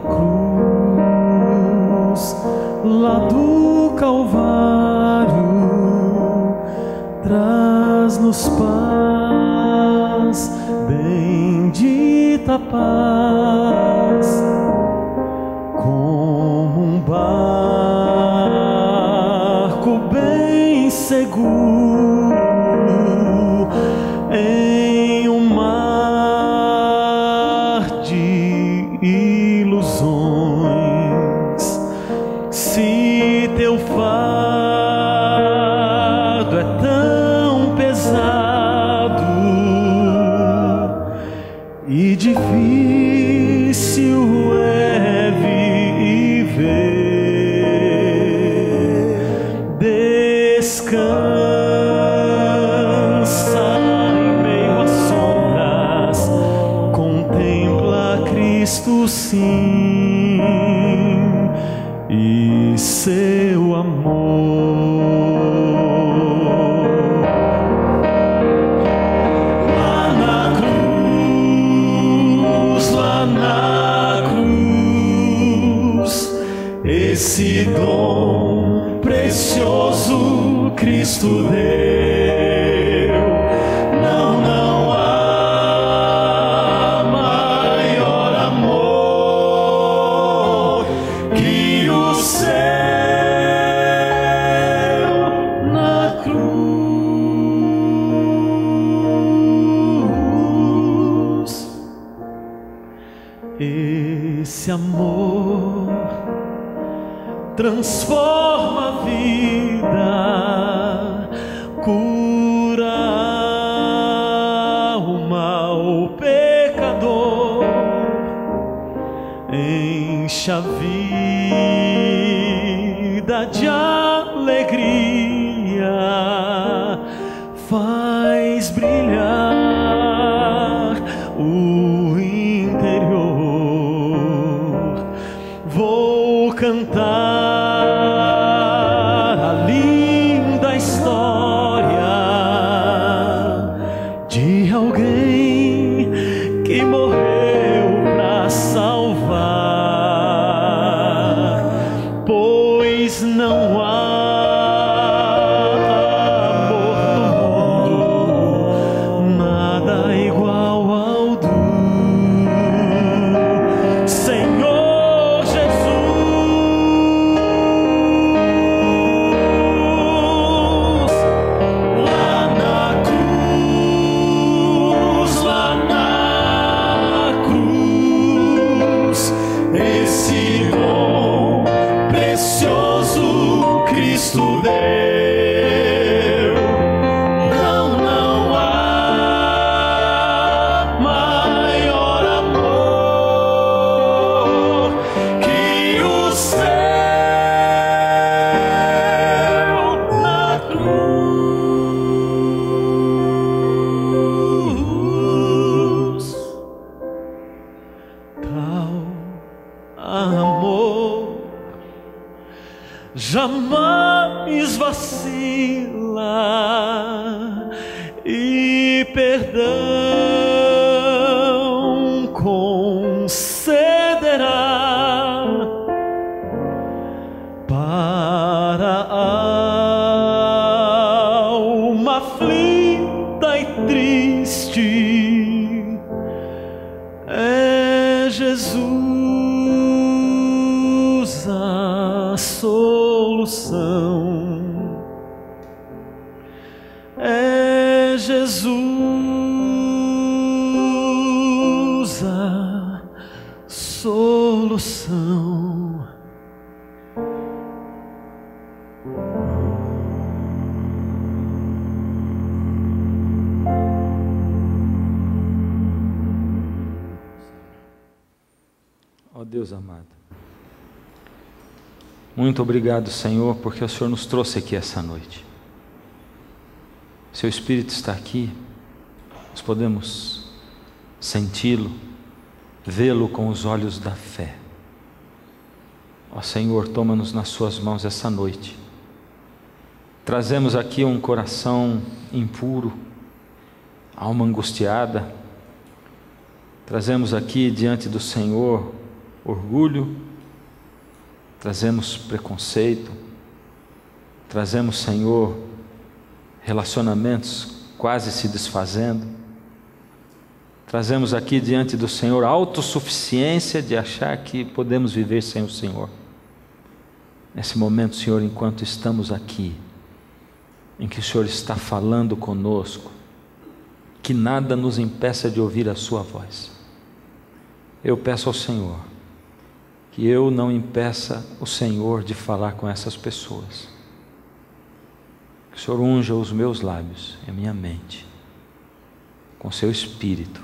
cruz, lá do Calvário, traz-nos paz, bendita paz, como um barco bem seguro em um mar de ilusões. Se teu fardo é tão pesado e difícil é viver, descansa em meio às sombras, contempla Cristo sim e seu amor. Lá na cruz, esse dom precioso Cristo deu. Não há maior amor que o céu na cruz. Esse amor transforma a vida, cura o mal pecador, enche a vida de alegria, faz brilhar o interior. Vou cantar a linda história de alguém que morreu para salvar, pois não há amor no mundo nada igual ao do Senhor Jesus. Lá na cruz, esse dom precioso Cristo deu. Não há maior amor que o céu na cruz. Tal amor jamais vacila e perdão concederá para a alma aflita e triste. É Jesus a solução. É Jesus a solução. Ó Deus amado, muito obrigado, Senhor, porque o Senhor nos trouxe aqui essa noite. Seu Espírito está aqui, nós podemos senti-lo, vê-lo com os olhos da fé. Ó Senhor, toma-nos nas suas mãos essa noite. Trazemos aqui um coração impuro, alma angustiada. Trazemos aqui diante do Senhor orgulho, trazemos preconceito, trazemos, Senhor, relacionamentos quase se desfazendo, trazemos aqui diante do Senhor a autossuficiência de achar que podemos viver sem o Senhor. Nesse momento, Senhor, enquanto estamos aqui, em que o Senhor está falando conosco, que nada nos impeça de ouvir a sua voz. Eu peço ao Senhor que eu não impeça o Senhor de falar com essas pessoas. Que o Senhor unja os meus lábios e a minha mente com seu Espírito,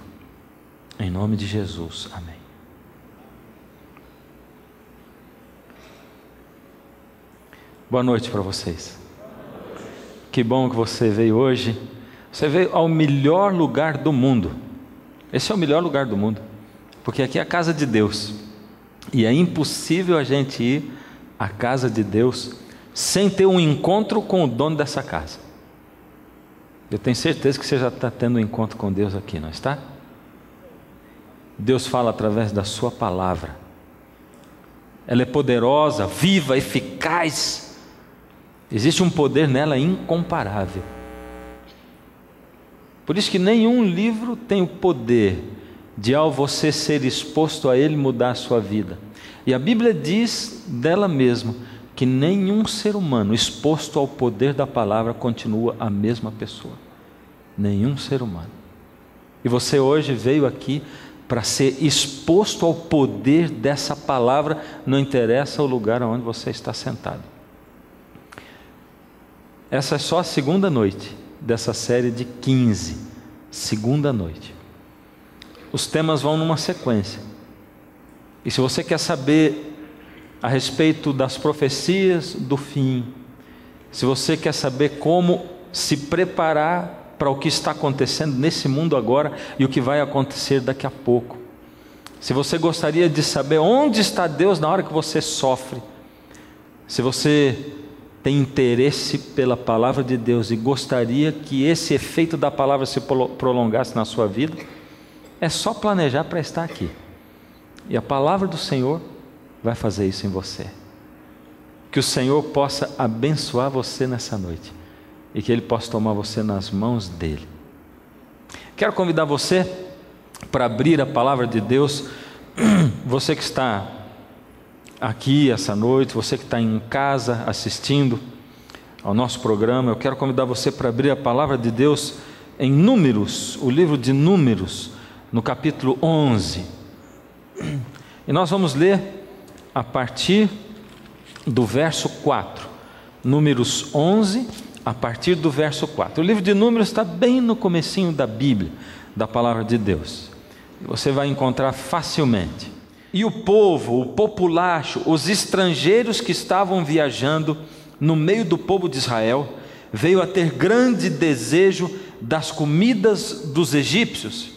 em nome de Jesus, amém. Boa noite para vocês. Que bom que você veio hoje. Você veio ao melhor lugar do mundo. Esse é o melhor lugar do mundo, porque aqui é a casa de Deus, e é impossível a gente ir à casa de Deus sem ter um encontro com o dono dessa casa. Eu tenho certeza que você já está tendo um encontro com Deus aqui, não está? Deus fala através da sua palavra. Ela é poderosa, viva, eficaz. Existe um poder nela incomparável. Por isso que nenhum livro tem o poder de, ao você ser exposto a ele, mudar a sua vida. E a Bíblia diz dela mesma que nenhum ser humano exposto ao poder da palavra continua a mesma pessoa. Nenhum ser humano. E você hoje veio aqui para ser exposto ao poder dessa palavra, não interessa o lugar onde você está sentado. Essa é só a segunda noite dessa série de 15, segunda noite. Os temas vão numa sequência. E se você quer saber a respeito das profecias do fim, se você quer saber como se preparar para o que está acontecendo nesse mundo agora e o que vai acontecer daqui a pouco, se você gostaria de saber onde está Deus na hora que você sofre, se você tem interesse pela palavra de Deus e gostaria que esse efeito da palavra se prolongasse na sua vida, é só planejar para estar aqui. E a palavra do Senhor vai fazer isso em você. Que o Senhor possa abençoar você nessa noite e que Ele possa tomar você nas mãos dEle. Quero convidar você para abrir a palavra de Deus. Você que está aqui essa noite, você que está em casa assistindo ao nosso programa, eu quero convidar você para abrir a palavra de Deus em Números, o livro de Números, no capítulo 11. E nós vamos ler a partir do verso 4. Números 11, a partir do verso 4. O livro de Números está bem no comecinho da Bíblia, da palavra de Deus. Você vai encontrar facilmente. E o povo, o populacho, os estrangeiros que estavam viajando no meio do povo de Israel, veio a ter grande desejo das comidas dos egípcios,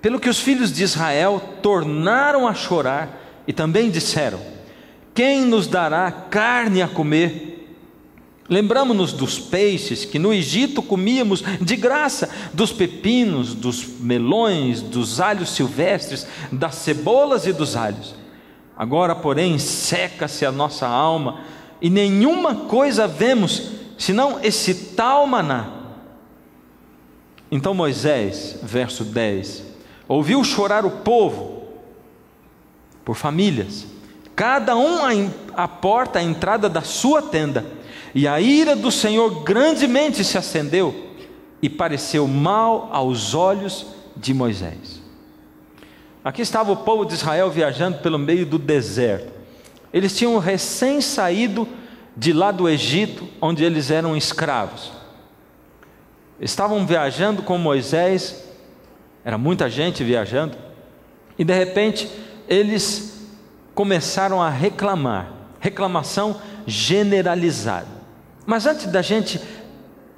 pelo que os filhos de Israel tornaram a chorar e também disseram: quem nos dará carne a comer? Lembramo-nos dos peixes que no Egito comíamos de graça, dos pepinos, dos melões, dos alhos silvestres, das cebolas e dos alhos. Agora, porém, seca-se a nossa alma e nenhuma coisa vemos, senão esse tal maná. Então Moisés, verso 10, ouviu chorar o povo por famílias, cada um à porta, à entrada da sua tenda. E a ira do Senhor grandemente se acendeu e pareceu mal aos olhos de Moisés. Aqui estava o povo de Israel viajando pelo meio do deserto. Eles tinham recém saído de lá do Egito, onde eles eram escravos. Estavam viajando com Moisés, era muita gente viajando, e de repente eles começaram a reclamar, reclamação generalizada. Mas antes da gente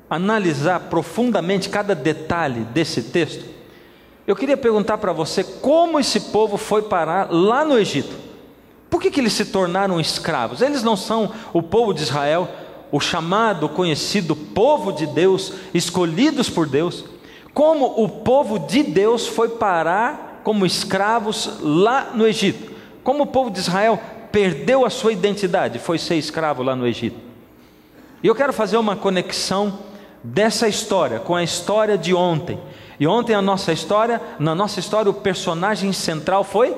analisar profundamente cada detalhe desse texto, eu queria perguntar para você como esse povo foi parar lá no Egito. Por que eles se tornaram escravos? Eles não são o povo de Israel, o chamado, conhecido povo de Deus, escolhidos por Deus. Como o povo de Deus foi parar como escravos lá no Egito? Como o povo de Israel perdeu a sua identidade, foi ser escravo lá no Egito. E eu quero fazer uma conexão dessa história com a história de ontem. E ontem na nossa história o personagem central foi...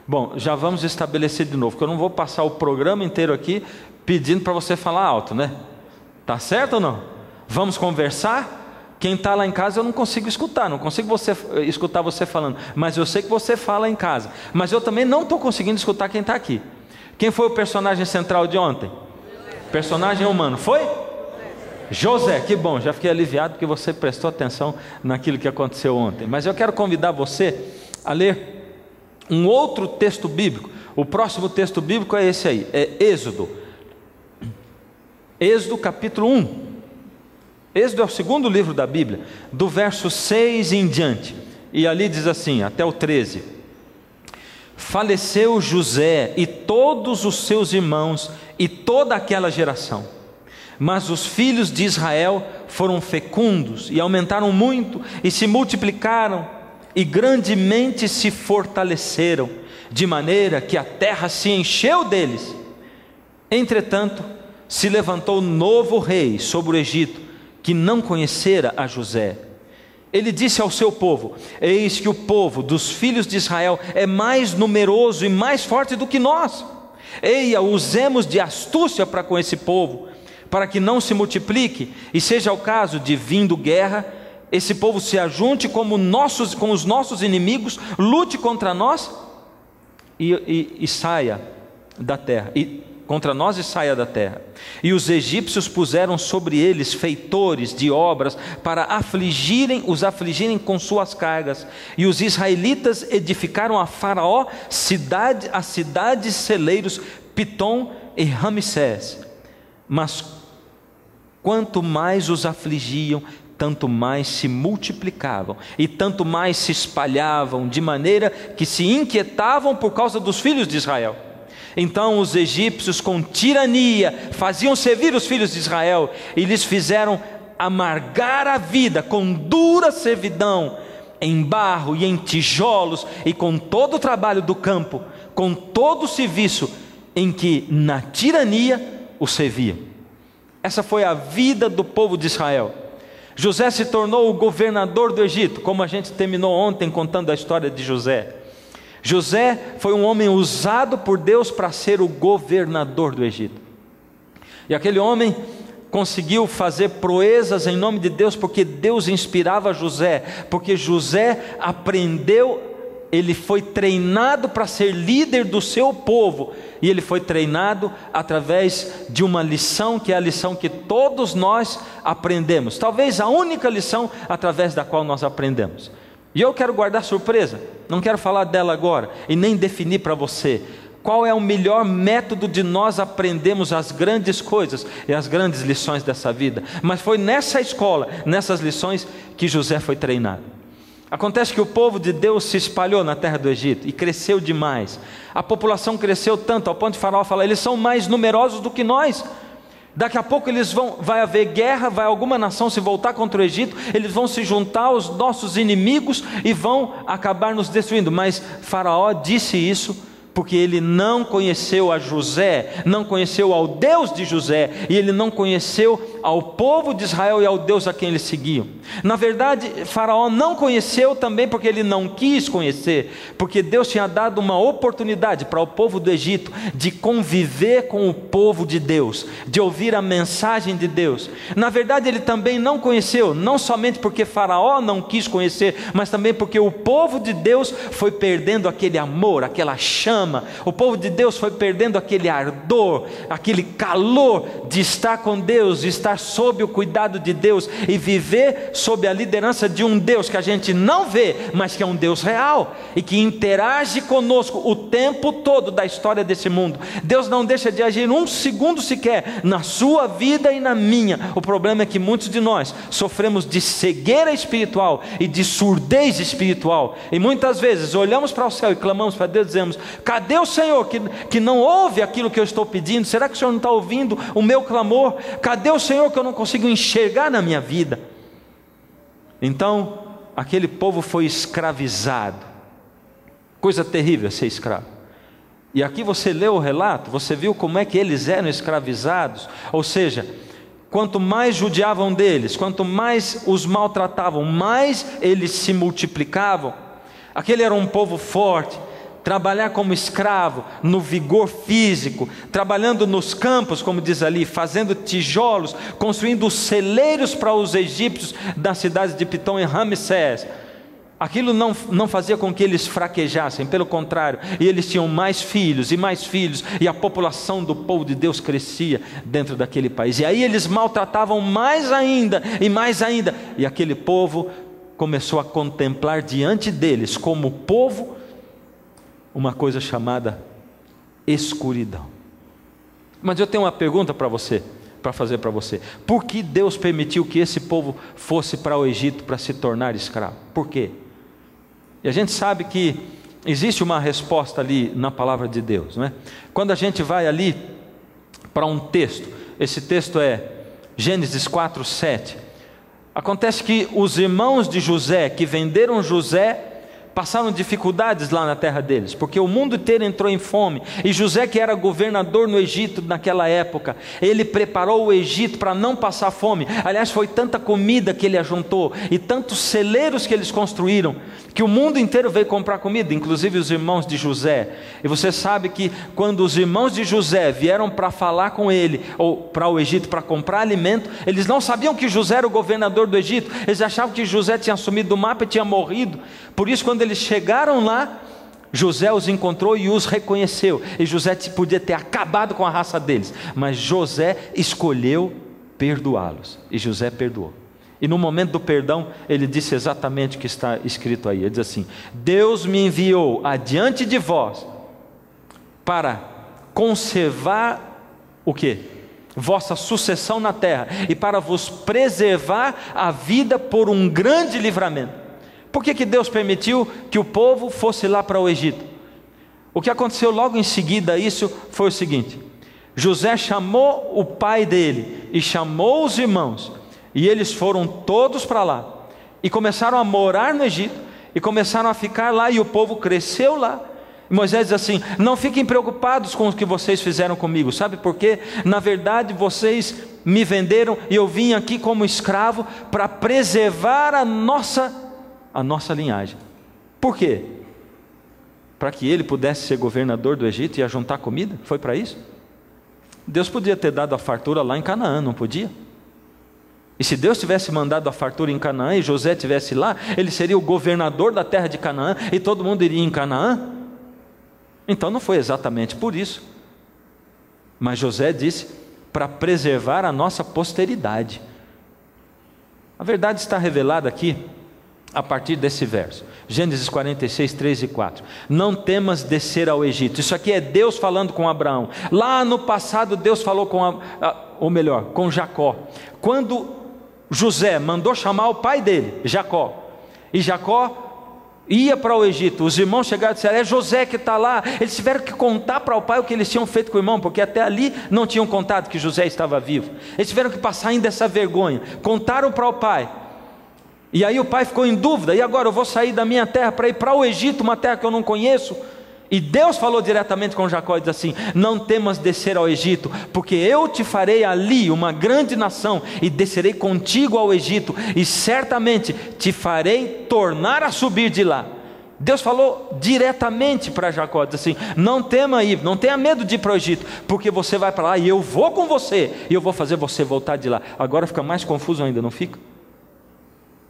Bom, já vamos estabelecer de novo, porque eu não vou passar o programa inteiro aqui pedindo para você falar alto, né? Tá certo ou não? Vamos conversar? Quem está lá em casa eu não consigo escutar, não consigo escutar você falando, mas eu sei que você fala em casa. Mas eu também não estou conseguindo escutar quem está aqui. Quem foi o personagem central de ontem? Personagem humano, foi? José, que bom, já fiquei aliviado porque você prestou atenção naquilo que aconteceu ontem. Mas eu quero convidar você a ler um outro texto bíblico. O próximo texto bíblico é esse aí, é Êxodo. Êxodo capítulo 1. Êxodo é o segundo livro da Bíblia, do verso 6 em diante. E ali diz assim, até o 13: faleceu José e todos os seus irmãos e toda aquela geração. Mas os filhos de Israel foram fecundos e aumentaram muito e se multiplicaram e grandemente se fortaleceram, de maneira que a terra se encheu deles. Entretanto, se levantou novo rei sobre o Egito, que não conhecera a José. Ele disse ao seu povo: eis que o povo dos filhos de Israel é mais numeroso e mais forte do que nós. Eia, usemos de astúcia para com esse povo, para que não se multiplique, e seja o caso de, vindo guerra, esse povo se ajunte com os nossos inimigos, lute contra nós e saia da terra, contra nós e saia da terra. E os egípcios puseram sobre eles feitores de obras para os afligirem com suas cargas. E os israelitas edificaram a Faraó as cidades celeiros Pitom e Ramsés. Mas quanto mais os afligiam, tanto mais se multiplicavam e tanto mais se espalhavam, de maneira que se inquietavam por causa dos filhos de Israel. Então os egípcios com tirania faziam servir os filhos de Israel e lhes fizeram amargar a vida com dura servidão, em barro e em tijolos e com todo o trabalho do campo, com todo o serviço em que na tirania o serviam. Essa foi a vida do povo de Israel. José se tornou o governador do Egito, como a gente terminou ontem contando a história de José. José foi um homem usado por Deus para ser o governador do Egito. E aquele homem conseguiu fazer proezas em nome de Deus, porque Deus inspirava José, porque José aprendeu, ele foi treinado para ser líder do seu povo, e ele foi treinado através de uma lição, que é a lição que todos nós aprendemos, talvez a única lição através da qual nós aprendemos. E eu quero guardar surpresa, não quero falar dela agora, e nem definir para você qual é o melhor método de nós aprendermos as grandes coisas e as grandes lições dessa vida. Mas foi nessa escola, nessas lições, que José foi treinado. Acontece que o povo de Deus se espalhou na terra do Egito e cresceu demais. A população cresceu tanto, ao ponto de Faraó falar: eles são mais numerosos do que nós. Daqui a pouco vai haver guerra, vai alguma nação se voltar contra o Egito, eles vão se juntar aos nossos inimigos e vão acabar nos destruindo. Mas Faraó disse isso porque ele não conheceu a José, não conheceu ao Deus de José, e ele não conheceu ao povo de Israel e ao Deus a quem eles seguiam. Na verdade, Faraó não conheceu também porque ele não quis conhecer, porque Deus tinha dado uma oportunidade para o povo do Egito de conviver com o povo de Deus, de ouvir a mensagem de Deus. Na verdade, ele também não conheceu, não somente porque Faraó não quis conhecer, mas também porque o povo de Deus foi perdendo aquele amor, aquela chama. O povo de Deus foi perdendo aquele ardor, aquele calor de estar com Deus, de estar sob o cuidado de Deus e viver sob a liderança de um Deus que a gente não vê, mas que é um Deus real e que interage conosco o tempo todo da história desse mundo. Deus não deixa de agir um segundo sequer na sua vida e na minha. O problema é que muitos de nós sofremos de cegueira espiritual e de surdez espiritual, e muitas vezes olhamos para o céu e clamamos para Deus, dizemos: cadê o Senhor que não ouve aquilo que eu estou pedindo? Será que o Senhor não está ouvindo o meu clamor? Cadê o Senhor que eu não consigo enxergar na minha vida? Então, aquele povo foi escravizado. Coisa terrível ser escravo. E aqui você leu o relato, você viu como é que eles eram escravizados, ou seja, quanto mais judiavam deles, quanto mais os maltratavam, mais eles se multiplicavam. Aquele era um povo forte. Trabalhar como escravo, no vigor físico, trabalhando nos campos, como diz ali, fazendo tijolos, construindo celeiros para os egípcios das cidades de Pitom e Ramsés. Aquilo não fazia com que eles fraquejassem, pelo contrário, e eles tinham mais filhos, e a população do povo de Deus crescia dentro daquele país. E aí eles maltratavam mais ainda, e aquele povo começou a contemplar diante deles, como povo, uma coisa chamada escuridão. Mas eu tenho uma pergunta para fazer para você. Por que Deus permitiu que esse povo fosse para o Egito para se tornar escravo? Por quê? E a gente sabe que existe uma resposta ali na palavra de Deus, não é? Quando a gente vai ali para um texto, esse texto é Gênesis 4:7. Acontece que os irmãos de José, que venderam José, passaram dificuldades lá na terra deles, porque o mundo inteiro entrou em fome, e José, que era governador no Egito naquela época, ele preparou o Egito para não passar fome. Aliás, foi tanta comida que ele ajuntou, e tantos celeiros que eles construíram, que o mundo inteiro veio comprar comida, inclusive os irmãos de José. E você sabe que quando os irmãos de José vieram para falar com ele, ou para o Egito para comprar alimento, eles não sabiam que José era o governador do Egito, eles achavam que José tinha sumido do mapa e tinha morrido. Por isso, quando eles chegaram lá, José os encontrou e os reconheceu, e José podia ter acabado com a raça deles, mas José escolheu perdoá-los, e José perdoou. E no momento do perdão, ele disse exatamente o que está escrito aí. Ele diz assim: Deus me enviou adiante de vós para conservar o quê? Vossa sucessão na terra, e para vos preservar a vida por um grande livramento. Por que Deus permitiu que o povo fosse lá para o Egito? O que aconteceu logo em seguida a isso foi o seguinte: José chamou o pai dele e chamou os irmãos, e eles foram todos para lá, e começaram a morar no Egito, e começaram a ficar lá, e o povo cresceu lá. E Moisés diz assim: não fiquem preocupados com o que vocês fizeram comigo, sabe por quê? Na verdade vocês me venderam, e eu vim aqui como escravo para preservar a nossa linhagem. Por quê? Para que ele pudesse ser governador do Egito e ajuntar comida? Foi para isso? Deus podia ter dado a fartura lá em Canaã, não podia? E se Deus tivesse mandado a fartura em Canaã e José estivesse lá, ele seria o governador da terra de Canaã e todo mundo iria em Canaã? Então não foi exatamente por isso. Mas José disse: para preservar a nossa posteridade. A verdade está revelada aqui a partir desse verso, Gênesis 46, 3 e 4. Não temas descer ao Egito. Isso aqui é Deus falando com Abraão. Lá no passado Deus falou com Jacó, quando José mandou chamar o pai dele, Jacó, e Jacó ia para o Egito. Os irmãos chegaram e disseram: é José que está lá. Eles tiveram que contar para o pai o que eles tinham feito com o irmão, porque até ali não tinham contado que José estava vivo. Eles tiveram que passar ainda essa vergonha. Contaram para o pai, e aí o pai ficou em dúvida: e agora eu vou sair da minha terra para ir para o Egito, uma terra que eu não conheço? E Deus falou diretamente com Jacó e diz assim: não temas descer ao Egito, porque eu te farei ali uma grande nação, e descerei contigo ao Egito, e certamente te farei tornar a subir de lá. Deus falou diretamente para Jacó, diz assim: não tema ir, não tenha medo de ir para o Egito, porque você vai para lá e eu vou com você, e eu vou fazer você voltar de lá. Agora fica mais confuso ainda, não fica?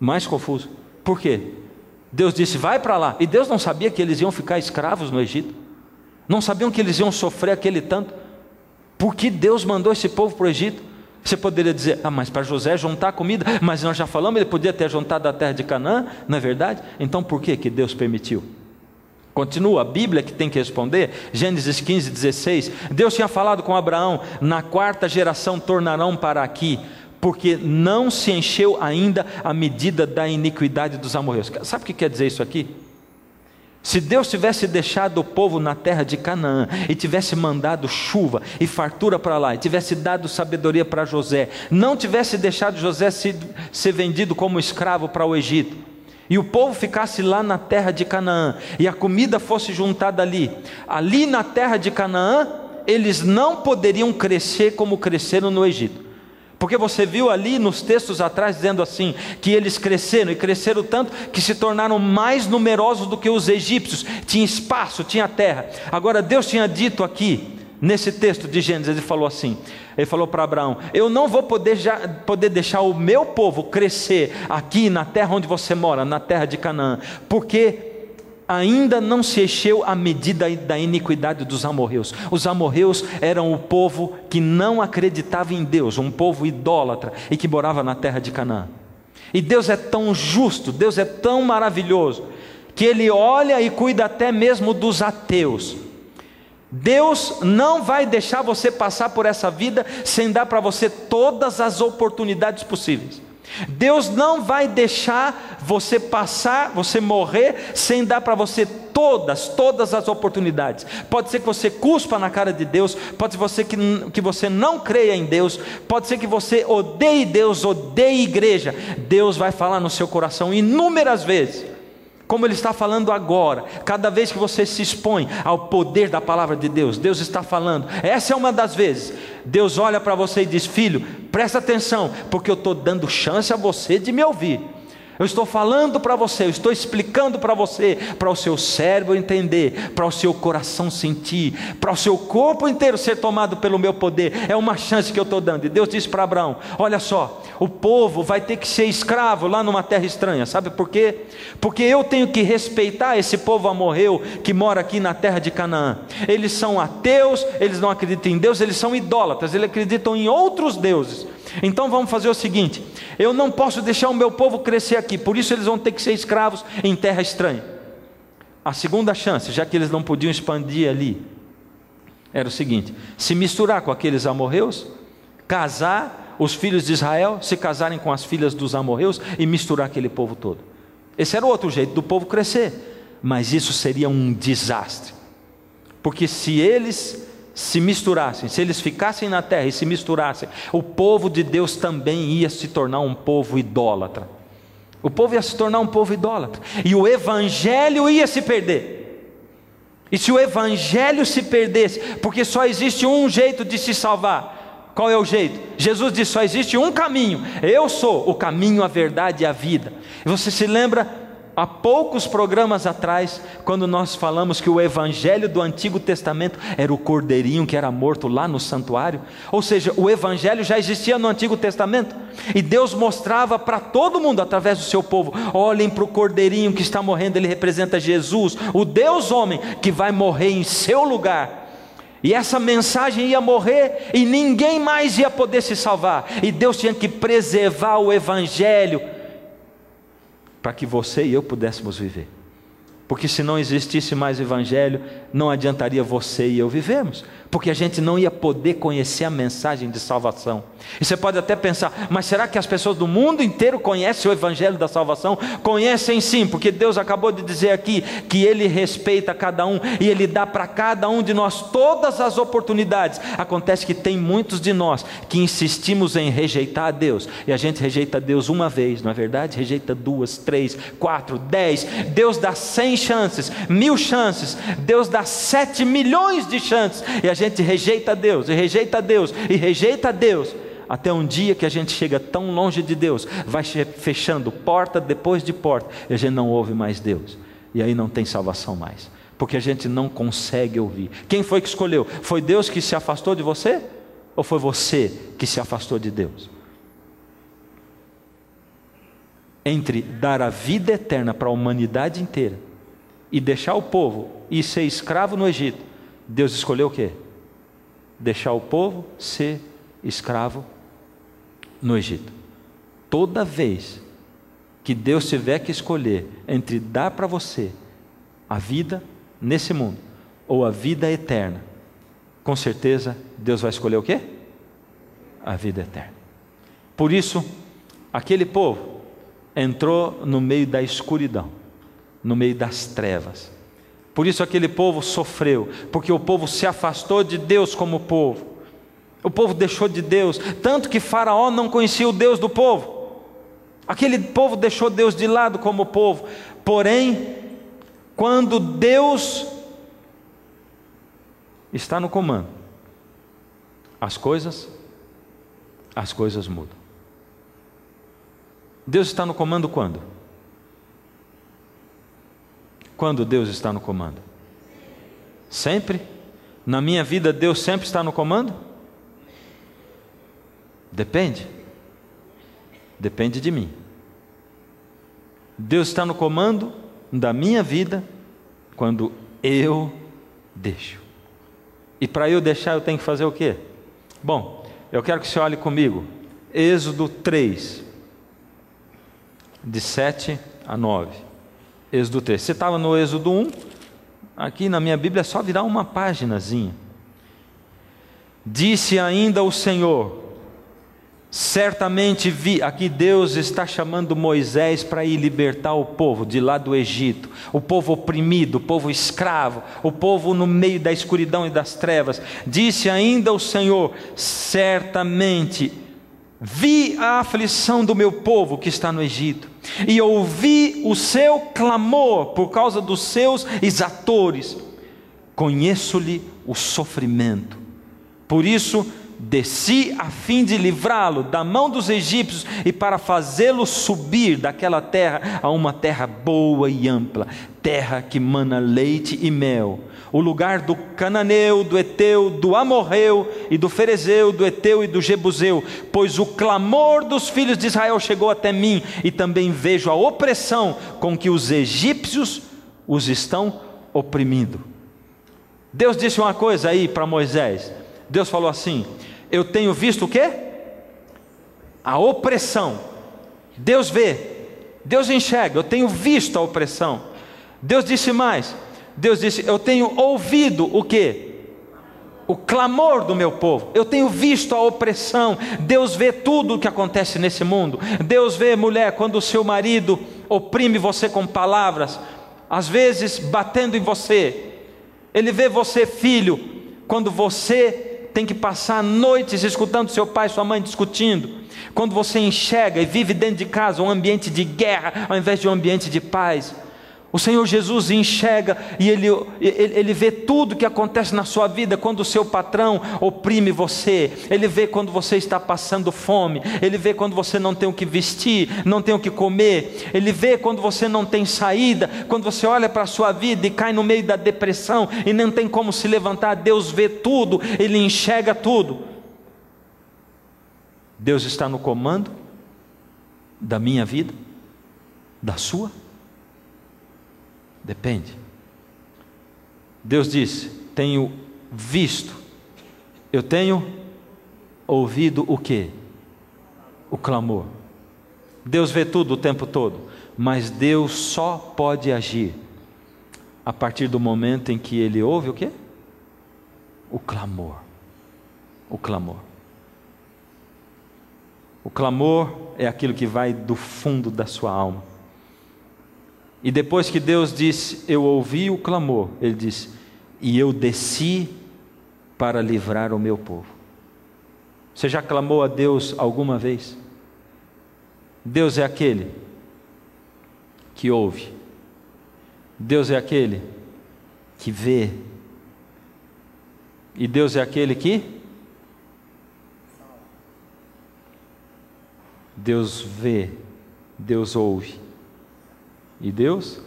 Mais confuso. Por quê? Deus disse: vai para lá. E Deus não sabia que eles iam ficar escravos no Egito? Não sabiam que eles iam sofrer aquele tanto? Por que Deus mandou esse povo para o Egito? Você poderia dizer: ah, mas para José juntar comida. Mas nós já falamos, ele podia ter juntado da terra de Canaã, não é verdade? Então por que Deus permitiu? Continua, a Bíblia que tem que responder. Gênesis 15, 16. Deus tinha falado com Abraão: na 4ª geração tornarão para aqui, porque não se encheu ainda a medida da iniquidade dos amorreus. Sabe o que quer dizer isso aqui? Se Deus tivesse deixado o povo na terra de Canaã, e tivesse mandado chuva e fartura para lá, e tivesse dado sabedoria para José, não tivesse deixado José ser vendido como escravo para o Egito, e o povo ficasse lá na terra de Canaã, e a comida fosse juntada ali na terra de Canaã, eles não poderiam crescer como cresceram no Egito. Porque você viu ali nos textos atrás dizendo assim, que eles cresceram, e cresceram tanto que se tornaram mais numerosos do que os egípcios, tinha espaço, tinha terra. Agora Deus tinha dito aqui, nesse texto de Gênesis, ele falou assim, ele falou para Abraão: eu não vou poder deixar o meu povo crescer aqui na terra onde você mora, na terra de Canaã, porque ainda não se encheu a medida da iniquidade dos amorreus. Os amorreus eram o povo que não acreditava em Deus, um povo idólatra, e que morava na terra de Canaã. E Deus é tão justo, Deus é tão maravilhoso, que Ele olha e cuida até mesmo dos ateus. Deus não vai deixar você passar por essa vida sem dar para você todas as oportunidades possíveis. Deus não vai deixar você passar, você morrer, sem dar para você todas as oportunidades. Pode ser que você cuspa na cara de Deus, pode ser que você não creia em Deus, pode ser que você odeie Deus, odeie igreja. Deus vai falar no seu coração inúmeras vezes, como Ele está falando agora. Cada vez que você se expõe ao poder da palavra de Deus, Deus está falando. Essa é uma das vezes. Deus olha para você e diz: filho, presta atenção, porque eu estou dando chance a você de me ouvir. Eu estou falando para você, eu estou explicando para você, para o seu cérebro entender, para o seu coração sentir, para o seu corpo inteiro ser tomado pelo meu poder. É uma chance que eu estou dando. E Deus disse para Abraão: olha só, o povo vai ter que ser escravo lá numa terra estranha. Sabe por quê? Porque eu tenho que respeitar esse povo amorreu que mora aqui na terra de Canaã. Eles são ateus, eles não acreditam em Deus, eles são idólatras, eles acreditam em outros deuses. Então vamos fazer o seguinte: eu não posso deixar o meu povo crescer aqui, por isso eles vão ter que ser escravos em terra estranha. A segunda chance, já que eles não podiam expandir ali, era o seguinte: se misturar com aqueles amorreus, casar os filhos de Israel, se casarem com as filhas dos amorreus e misturar aquele povo todo. Esse era o outro jeito do povo crescer, mas isso seria um desastre, porque se eles se misturassem, se eles ficassem na terra e se misturassem, o povo de Deus também ia se tornar um povo idólatra. O povo ia se tornar um povo idólatra, e o evangelho ia se perder. E se o evangelho se perdesse, porque só existe um jeito de se salvar. Qual é o jeito? Jesus disse: só existe um caminho, eu sou o caminho, a verdade e a vida. E você se lembra, há poucos programas atrás, quando nós falamos que o evangelho do Antigo Testamento era o cordeirinho que era morto lá no santuário? Ou seja, o evangelho já existia no Antigo Testamento, e Deus mostrava para todo mundo através do seu povo: olhem para o cordeirinho que está morrendo, ele representa Jesus, o Deus homem que vai morrer em seu lugar. E essa mensagem ia morrer e ninguém mais ia poder se salvar, e Deus tinha que preservar o evangelho para que você e eu pudéssemos viver. Porque se não existisse mais evangelho, não adiantaria você e eu vivermos, porque a gente não ia poder conhecer a mensagem de salvação. E você pode até pensar: mas será que as pessoas do mundo inteiro conhecem o evangelho da salvação? Conhecem sim, porque Deus acabou de dizer aqui que Ele respeita cada um, e Ele dá para cada um de nós todas as oportunidades. Acontece que tem muitos de nós que insistimos em rejeitar a Deus, e a gente rejeita Deus uma vez, não é verdade? Rejeita 2, 3, 4, 10, Deus dá 100 chances, 1000 chances, Deus dá 7 milhões de chances, e a gente rejeita Deus, e rejeita Deus, e rejeita Deus, até um dia que a gente chega tão longe de Deus, vai fechando porta depois de porta, e a gente não ouve mais Deus, e aí não tem salvação mais, porque a gente não consegue ouvir. Quem foi que escolheu? Foi Deus que se afastou de você? Ou foi você que se afastou de Deus? Entre dar a vida eterna para a humanidade inteira e deixar o povo ir ser escravo no Egito, Deus escolheu o quê? Deixar o povo ser escravo no Egito. Toda vez que Deus tiver que escolher entre dar para você a vida nesse mundo ou a vida eterna, com certeza Deus vai escolher o quê? A vida eterna. Por isso, aquele povo entrou no meio da escuridão, no meio das trevas. Por isso aquele povo sofreu, porque o povo se afastou de Deus como povo. O povo deixou de Deus, tanto que Faraó não conhecia o Deus do povo. Aquele povo deixou Deus de lado como povo. Porém, quando Deus está no comando, as coisas mudam. Deus está no comando quando? Quando Deus está no comando? Sempre? Na minha vida Deus sempre está no comando? Depende. Depende de mim. Deus está no comando da minha vida quando eu deixo. E para eu deixar eu tenho que fazer o quê? Bom, eu quero que você olhe comigo. Êxodo 3, de 7 a 9. Êxodo 3. Você estava no Êxodo 1. Aqui na minha Bíblia é só virar uma paginazinha. Disse ainda o Senhor: certamente vi, aqui Deus está chamando Moisés para ir libertar o povo de lá do Egito, o povo oprimido, o povo escravo, o povo no meio da escuridão e das trevas. Disse ainda o Senhor: certamente vi a aflição do meu povo que está no Egito, e ouvi o seu clamor por causa dos seus exatores. Conheço-lhe o sofrimento, por isso desci a fim de livrá-lo da mão dos egípcios e para fazê-lo subir daquela terra a uma terra boa e ampla, terra que mana leite e mel, o lugar do cananeu, do eteu, do amorreu e do ferezeu, do eteu e do jebuseu, pois o clamor dos filhos de Israel chegou até mim, e também vejo a opressão com que os egípcios os estão oprimindo. Deus disse uma coisa aí para Moisés. Deus falou assim: eu tenho visto o quê? A opressão. Deus vê, Deus enxerga, eu tenho visto a opressão. Deus disse mais, Deus disse: eu tenho ouvido o quê? O clamor do meu povo. Eu tenho visto a opressão. Deus vê tudo o que acontece nesse mundo. Deus vê, mulher, quando o seu marido oprime você com palavras, às vezes batendo em você. Ele vê você, filho, quando você tem que passar noites escutando seu pai e sua mãe discutindo, quando você enxerga e vive dentro de casa um ambiente de guerra ao invés de um ambiente de paz. O Senhor Jesus enxerga e Ele vê tudo que acontece na sua vida quando o seu patrão oprime você. Ele vê quando você está passando fome. Ele vê quando você não tem o que vestir, não tem o que comer. Ele vê quando você não tem saída, quando você olha para a sua vida e cai no meio da depressão e não tem como se levantar. Deus vê tudo, Ele enxerga tudo. Deus está no comando da minha vida, da sua? Depende. Deus disse: tenho visto, eu tenho ouvido o quê? O clamor. Deus vê tudo o tempo todo, mas Deus só pode agir a partir do momento em que Ele ouve o quê? O clamor. O clamor. O clamor é aquilo que vai do fundo da sua alma. E depois que Deus disse: eu ouvi o clamor, Ele disse: e eu desci para livrar o meu povo. Você já clamou a Deus alguma vez? Deus é aquele que ouve. Deus é aquele que vê. E Deus é aquele que? Deus vê, Deus ouve. E Deus?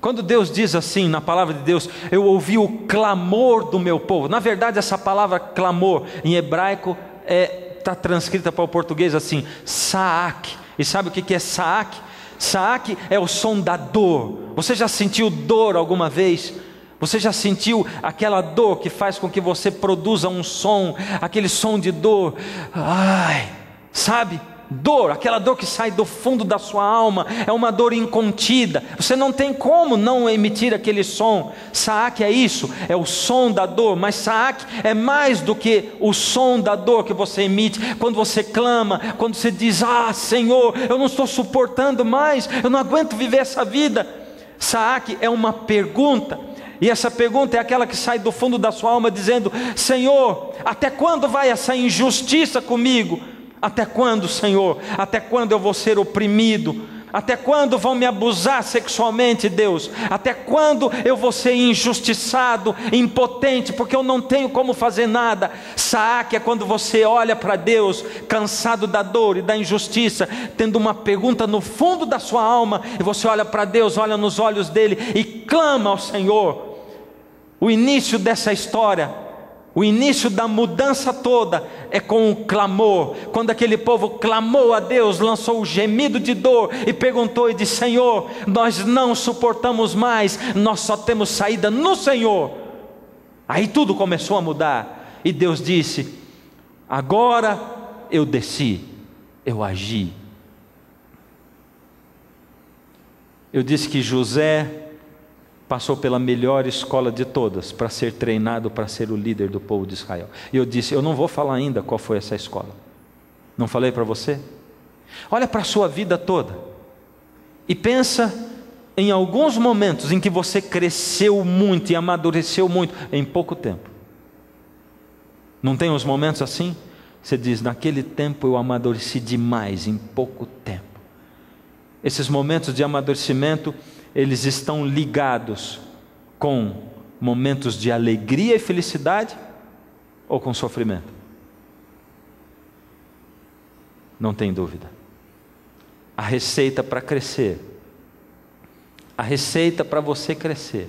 Quando Deus diz assim na palavra de Deus: eu ouvi o clamor do meu povo. Na verdade, essa palavra clamor em hebraico está transcrita para o português assim: saak. E sabe o que é saak? Saak é o som da dor. Você já sentiu dor alguma vez? Você já sentiu aquela dor que faz com que você produza um som, aquele som de dor? Ai, sabe? Dor, aquela dor que sai do fundo da sua alma, é uma dor incontida, você não tem como não emitir aquele som. Saak é isso, é o som da dor, mas Saak é mais do que o som da dor que você emite, quando você clama, quando você diz: ah, Senhor, eu não estou suportando mais, eu não aguento viver essa vida. Saak é uma pergunta, e essa pergunta é aquela que sai do fundo da sua alma dizendo: Senhor, até quando vai essa injustiça comigo? Até quando, Senhor? Até quando eu vou ser oprimido? Até quando vão me abusar sexualmente, Deus? Até quando eu vou ser injustiçado, impotente, porque eu não tenho como fazer nada? Saque é quando você olha para Deus, cansado da dor e da injustiça, tendo uma pergunta no fundo da sua alma, e você olha para Deus, olha nos olhos dele e clama ao Senhor. O início dessa história, o início da mudança toda é com o clamor. Quando aquele povo clamou a Deus, lançou o gemido de dor e perguntou e disse: Senhor, nós não suportamos mais, nós só temos saída no Senhor. Aí tudo começou a mudar, e Deus disse: agora eu desci, eu agi. Eu disse que José passou pela melhor escola de todas, para ser treinado para ser o líder do povo de Israel. E eu disse, eu não vou falar ainda qual foi essa escola. Não falei para você? Olha para a sua vida toda, e pensa em alguns momentos em que você cresceu muito e amadureceu muito, em pouco tempo. Não tem uns momentos assim? Você diz, naquele tempo eu amadureci demais, em pouco tempo. Esses momentos de amadurecimento, eles estão ligados com momentos de alegria e felicidade ou com sofrimento? Não tem dúvida. A receita para crescer, a receita para você crescer,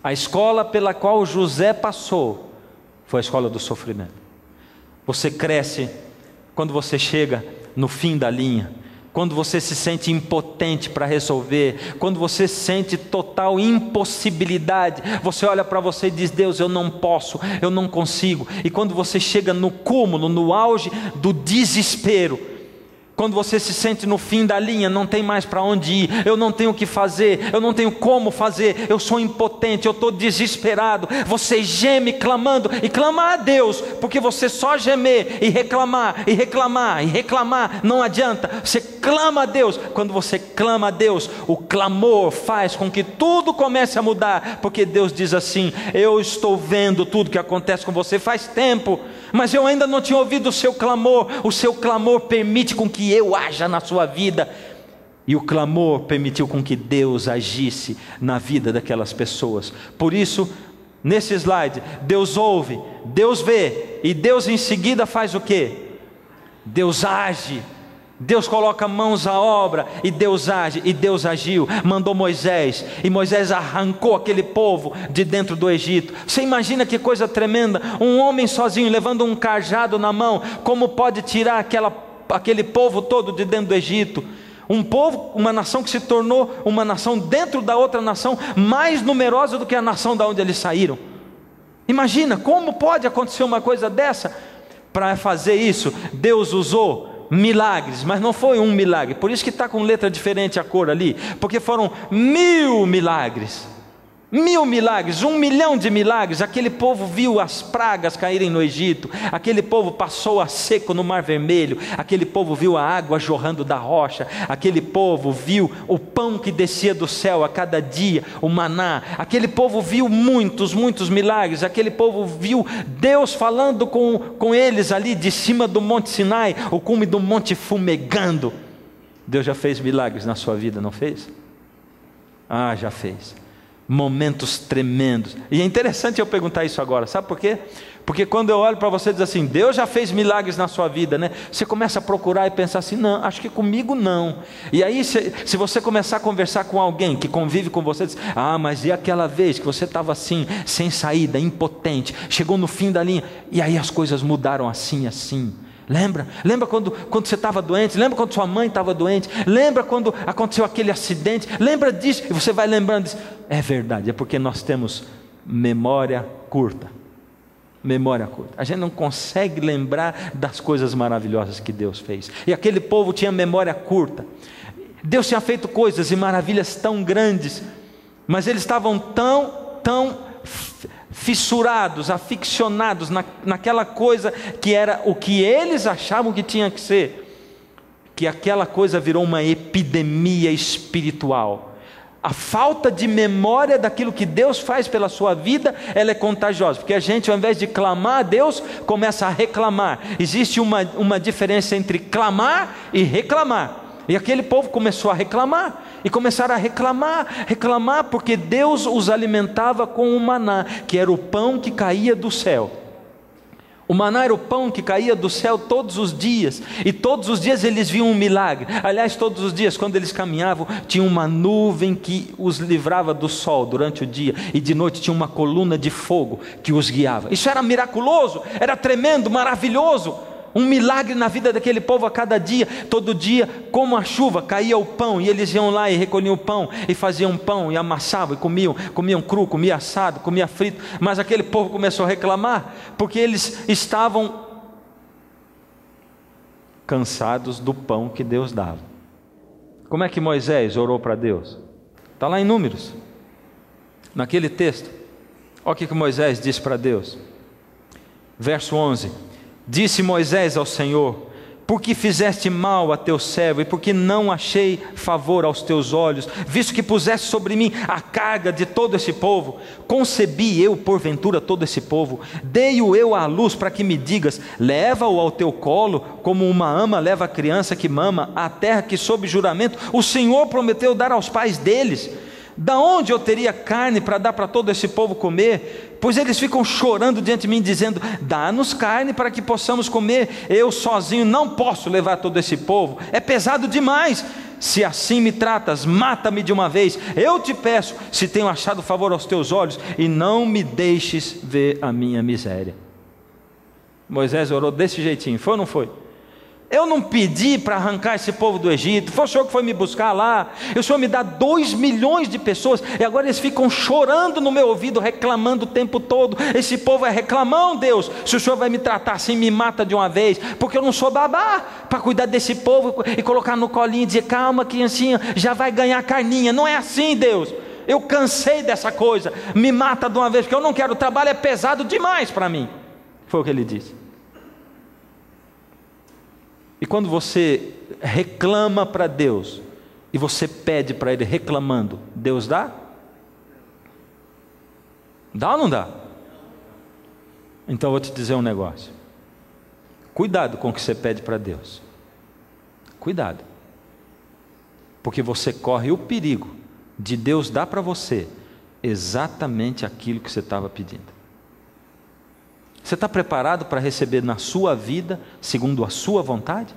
a escola pela qual José passou foi a escola do sofrimento. Você cresce quando você chega no fim da linha, quando você se sente impotente para resolver, quando você sente total impossibilidade, você olha para você e diz, Deus, eu não posso, eu não consigo. E quando você chega no cúmulo, no auge do desespero, quando você se sente no fim da linha, não tem mais para onde ir, eu não tenho o que fazer, eu não tenho como fazer, eu sou impotente, eu estou desesperado, você geme clamando, e clama a Deus, porque você só gemer e reclamar, e reclamar, e reclamar, não adianta. Você clama a Deus. Quando você clama a Deus, o clamor faz com que tudo comece a mudar, porque Deus diz assim, eu estou vendo tudo que acontece com você faz tempo, mas eu ainda não tinha ouvido o seu clamor permite com que eu haja na sua vida. E o clamor permitiu com que Deus agisse na vida daquelas pessoas. Por isso, nesse slide, Deus ouve, Deus vê, e Deus em seguida faz o quê? Deus age. Deus coloca mãos à obra, e Deus age, e Deus agiu, mandou Moisés, e Moisés arrancou aquele povo de dentro do Egito. Você imagina que coisa tremenda, um homem sozinho, levando um cajado na mão, como pode tirar aquele povo todo de dentro do Egito? Um povo, uma nação que se tornou uma nação dentro da outra nação, mais numerosa do que a nação da onde eles saíram. Imagina, como pode acontecer uma coisa dessa? Para fazer isso, Deus usou milagres, mas não foi um milagre, por isso que está com letra diferente a cor ali, porque foram 1000 milagres, 1000 milagres, 1 milhão de milagres. Aquele povo viu as pragas caírem no Egito, aquele povo passou a seco no Mar Vermelho, aquele povo viu a água jorrando da rocha, aquele povo viu o pão que descia do céu a cada dia, o maná, aquele povo viu muitos milagres, aquele povo viu Deus falando com eles ali de cima do Monte Sinai, o cume do monte fumegando. Deus já fez milagres na sua vida, não fez? Ah, já fez. Momentos tremendos. E é interessante eu perguntar isso agora, sabe por quê? Porque quando eu olho para você e diz assim, Deus já fez milagres na sua vida, né? Você começa a procurar e pensar assim, não, acho que comigo não. E aí se você começar a conversar com alguém que convive com você, diz, ah, mas e aquela vez que você estava assim, sem saída, impotente, chegou no fim da linha, e aí as coisas mudaram assim. Lembra quando você estava doente? Lembra quando sua mãe estava doente? Lembra quando aconteceu aquele acidente? Lembra disso? E você vai lembrando disso. É verdade, é porque nós temos memória curta. Memória curta. A gente não consegue lembrar das coisas maravilhosas que Deus fez. E aquele povo tinha memória curta. Deus tinha feito coisas e maravilhas tão grandes, mas eles estavam tão fissurados, aficionados naquela coisa que era o que eles achavam que tinha que ser, que aquela coisa virou uma epidemia espiritual. A falta de memória daquilo que Deus faz pela sua vida, ela é contagiosa, porque a gente, ao invés de clamar a Deus, começa a reclamar. Existe uma diferença entre clamar e reclamar. E aquele povo começou a reclamar, e começaram a reclamar, porque Deus os alimentava com o maná, que era o pão que caía do céu. O maná era o pão que caía do céu todos os dias, e todos os dias eles viam um milagre. Aliás, todos os dias, quando eles caminhavam, tinha uma nuvem que os livrava do sol durante o dia, e de noite tinha uma coluna de fogo que os guiava. Isso era miraculoso, era tremendo, maravilhoso. Um milagre na vida daquele povo a cada dia. Todo dia, como a chuva, caía o pão, e eles iam lá e recolhiam o pão, e faziam pão, e amassavam, e comiam cru, comia assado, comia frito. Mas aquele povo começou a reclamar, porque eles estavam cansados do pão que Deus dava. Como é que Moisés orou para Deus? Está lá em Números, naquele texto. Olha o que Moisés disse para Deus, verso 11. Disse Moisés ao Senhor: porque fizeste mal a teu servo, e porque não achei favor aos teus olhos, visto que puseste sobre mim a carga de todo esse povo, concebi eu porventura todo esse povo, dei-o eu à luz para que me digas, leva-o ao teu colo, como uma ama leva a criança que mama, à terra que sob juramento o Senhor prometeu dar aos pais deles. Da onde eu teria carne para dar para todo esse povo comer? Pois eles ficam chorando diante de mim, dizendo: dá-nos carne para que possamos comer. Eu sozinho não posso levar todo esse povo, é pesado demais. Se assim me tratas, mata-me de uma vez. Eu te peço, se tenho achado favor aos teus olhos, e não me deixes ver a minha miséria. Moisés orou desse jeitinho, foi ou não foi? Eu não pedi para arrancar esse povo do Egito, foi o Senhor que foi me buscar lá. O Senhor me dá 2 milhões de pessoas, e agora eles ficam chorando no meu ouvido, reclamando o tempo todo. Esse povo é reclamão, Deus. Se o Senhor vai me tratar assim, me mata de uma vez, porque eu não sou babá para cuidar desse povo e colocar no colinho e dizer: calma, criancinha, já vai ganhar carninha. Não é assim, Deus. Eu cansei dessa coisa, me mata de uma vez, porque eu não quero. O trabalho é pesado demais para mim. Foi o que ele disse. E quando você reclama para Deus, e você pede para Ele reclamando, Deus dá? Dá ou não dá? Então eu vou te dizer um negócio. Cuidado com o que você pede para Deus. Cuidado. Porque você corre o perigo de Deus dar para você exatamente aquilo que você estava pedindo. Você está preparado para receber na sua vida segundo a sua vontade?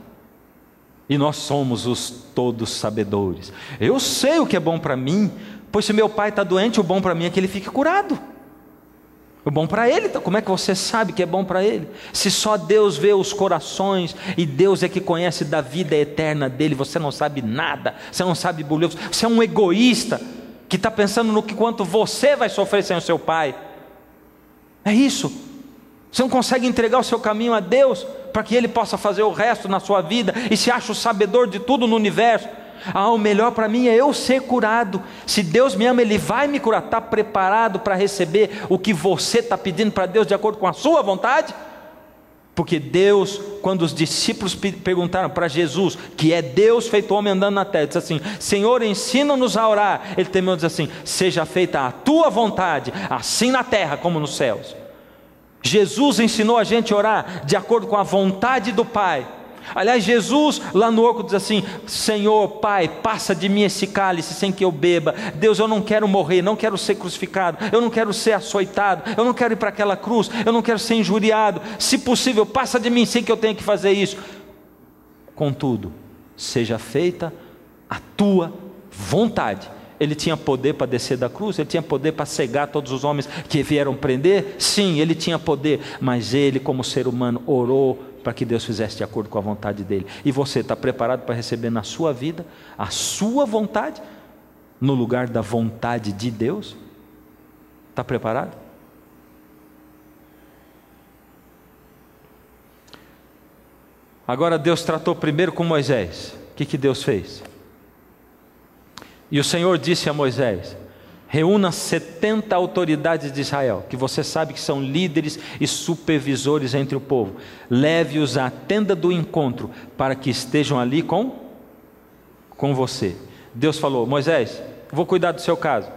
E nós somos os todos sabedores. Eu sei o que é bom para mim, pois se meu pai está doente, o bom para mim é que ele fique curado. O bom para ele, como é que você sabe que é bom para ele? Se só Deus vê os corações, e Deus é que conhece da vida eterna dele, você não sabe nada, você não sabe bulir, você é um egoísta, que está pensando no que quanto você vai sofrer sem o seu pai. É isso. Você não consegue entregar o seu caminho a Deus, para que Ele possa fazer o resto na sua vida, e se acha o sabedor de tudo no universo. O melhor para mim é eu ser curado. Se Deus me ama, Ele vai me curar. Está preparado para receber o que você está pedindo para Deus, de acordo com a sua vontade? Porque Deus, quando os discípulos perguntaram para Jesus, que é Deus feito homem andando na terra, disse assim: Senhor, ensina-nos a orar. Ele terminou dizendo assim: seja feita a tua vontade, assim na terra como nos céus. Jesus ensinou a gente a orar de acordo com a vontade do Pai. Aliás, Jesus lá no oco diz assim: Senhor, Pai, passa de mim esse cálice sem que eu beba. Deus, eu não quero morrer, não quero ser crucificado, eu não quero ser açoitado, eu não quero ir para aquela cruz, eu não quero ser injuriado. Se possível, passa de mim sem que eu tenha que fazer isso. Contudo, seja feita a tua vontade. Ele tinha poder para descer da cruz, ele tinha poder para cegar todos os homens que vieram prender. Sim, ele tinha poder, mas ele, como ser humano, orou para que Deus fizesse de acordo com a vontade dele. E você está preparado para receber na sua vida a sua vontade, no lugar da vontade de Deus? Está preparado? Agora Deus tratou primeiro com Moisés. O que Deus fez? E o Senhor disse a Moisés: reúna 70 autoridades de Israel, que você sabe que são líderes e supervisores entre o povo. Leve-os à tenda do encontro, para que estejam ali com você. Deus falou: Moisés, vou cuidar do seu caso.